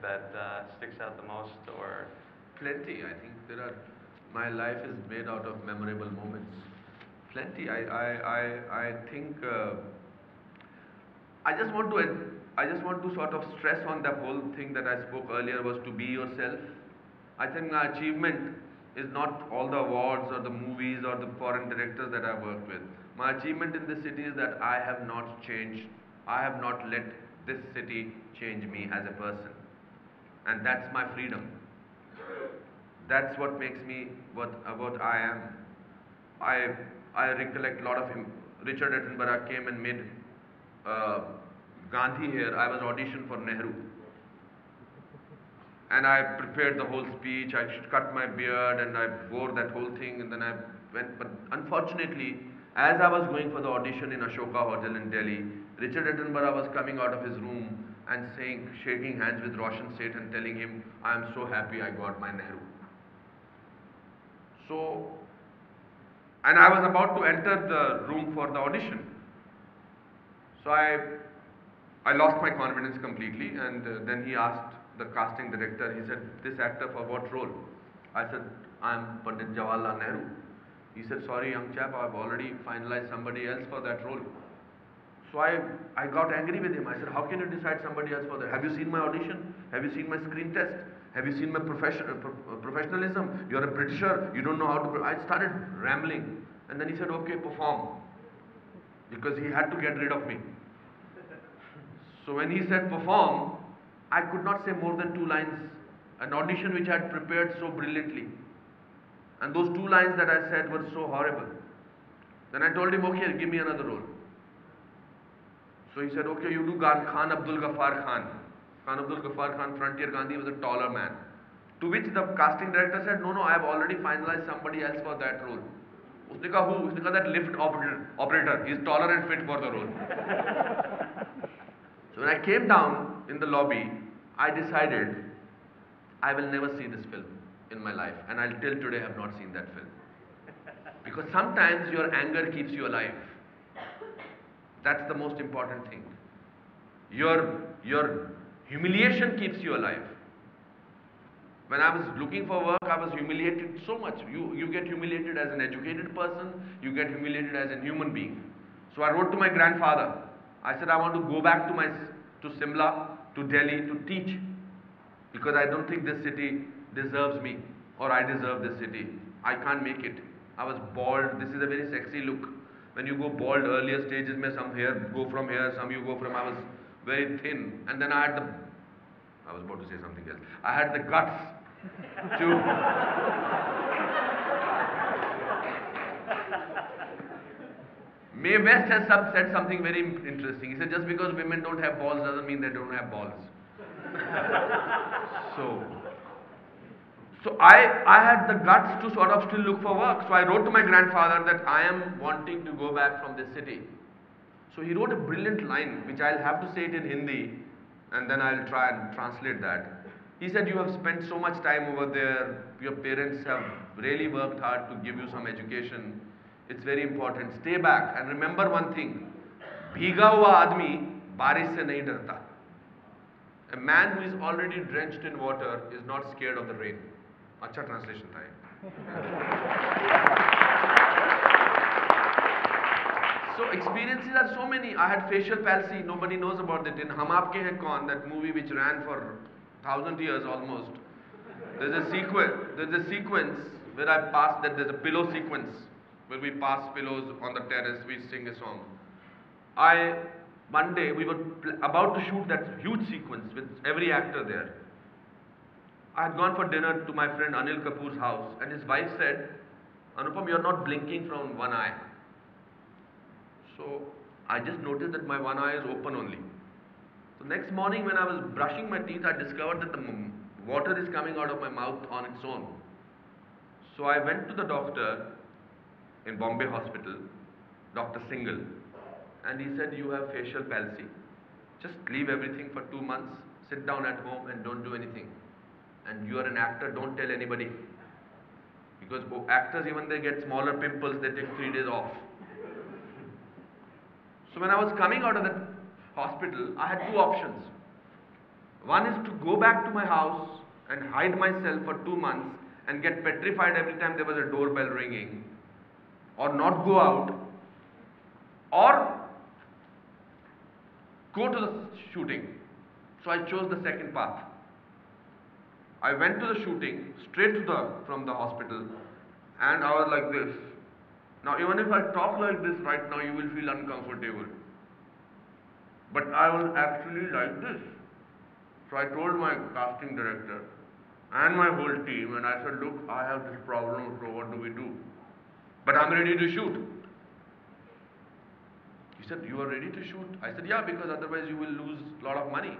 that sticks out the most, or? Plenty. I think my life is made out of memorable moments. Plenty. I think I just want to sort of stress on that whole thing that I spoke earlier, was to be yourself. I think my achievement is not all the awards or the movies or the foreign directors that I've worked with. My achievement in this city is that I have not changed. I have not let this city change me as a person. And that's my freedom. That's what makes me what I am. I I recollect a lot of him. Richard Attenborough came and made uh, Gandhi here. I was auditioned for Nehru, and I prepared the whole speech. I cut my beard and I wore that whole thing, and then I went. But unfortunately, as I was going for the audition in Ashoka Hotel in Delhi, Richard Attenborough was coming out of his room and saying, shaking hands with Roshan Seth and telling him, "I am so happy I got my Nehru." So, and I was about to enter the room for the audition. So I lost my confidence completely, and then he asked the casting director, he said, "This actor for what role?" I said, "I'm Pandit Jawaharlal Nehru." He said, "Sorry, young chap, I've already finalized somebody else for that role." So I got angry with him. I said, "How can you decide somebody else for that? Have you seen my audition? Have you seen my screen test? Have you seen my professionalism? You're a Britisher, you don't know how to..." I started rambling, and then he said, "Okay, perform," because he had to get rid of me. So when he said perform, I could not say more than 2 lines, an audition which I had prepared so brilliantly. And those 2 lines that I said were so horrible. Then I told him, "Okay, give me another role." So he said, "Okay, you do Khan Abdul Ghaffar Khan." Khan Abdul Ghaffar Khan, Frontier Gandhi, was a taller man. To which the casting director said, "No, no, I have already finalized somebody else for that role." Usne kaha, "Who?" Usne kaha, "That lift operator. He is taller and fit for the role." So when I came down in the lobby, I decided I will never see this film in my life, and I'll till today have not seen that film. Because sometimes your anger keeps you alive. That's the most important thing. Your humiliation keeps you alive. When I was looking for work, I was humiliated so much. You get humiliated as an educated person, you get humiliated as a human being. So I wrote to my grandfather. I said, "I want to go back to Simla, to Delhi, to teach, because I don't think this city deserves me, or I deserve this city. I can't make it." I was bald. This is a very sexy look. When you go bald, earlier stages, some hair go from here, some you go from. I was very thin, and then I was about to say something else. I had the guts to. Mae West has said something very interesting. He said, "Just because women don't have balls doesn't mean they don't have balls." So, I had the guts to sort of still look for work. So I wrote to my grandfather that I am wanting to go back from this city. So he wrote a brilliant line, which I'll have to say it in Hindi, and then I'll try and translate that. He said, "You have spent so much time over there. Your parents have really worked hard to give you some education. It's very important. Stay back and remember one thing. भीगा हुआ आदमी बारिश से नहीं डरता." A man who is already drenched in water is not scared of the rain. अच्छा translation था ये. So experiences are so many. I had facial palsy. Nobody knows about it. In Hum Aapke Hain Kaun, that movie which ran for 1,000 years almost, there's a sequence where I passed that. There's a pillow sequence where we pass pillows on the terrace. We sing a song. One day we were about to shoot that huge sequence with every actor there. I had gone for dinner to my friend Anil Kapoor's house, and his wife said, "Anupam, you're not blinking from one eye." So I just noticed that my one eye is open only. So next morning when I was brushing my teeth, I discovered that the water is coming out of my mouth on its own. So I went to the doctor in Bombay Hospital, Dr. Singhal, and he said, "You have facial palsy. Just leave everything for 2 months, sit down at home and don't do anything. And you are an actor, don't tell anybody. Because actors, even they get smaller pimples, they take 3 days off." So when I was coming out of the hospital, I had 2 options. One is to go back to my house and hide myself for 2 months and get petrified every time there was a doorbell ringing, or not go out, or go to the shooting. So I chose the second path. I went to the shooting, straight from the hospital, and I was like this. Now even if I talk like this right now, you will feel uncomfortable. But I was actually like this. So I told my casting director and my whole team, and I said, look, I have this problem, so what do we do? But I'm ready to shoot. He said, you are ready to shoot? I said, yeah, because otherwise you will lose a lot of money.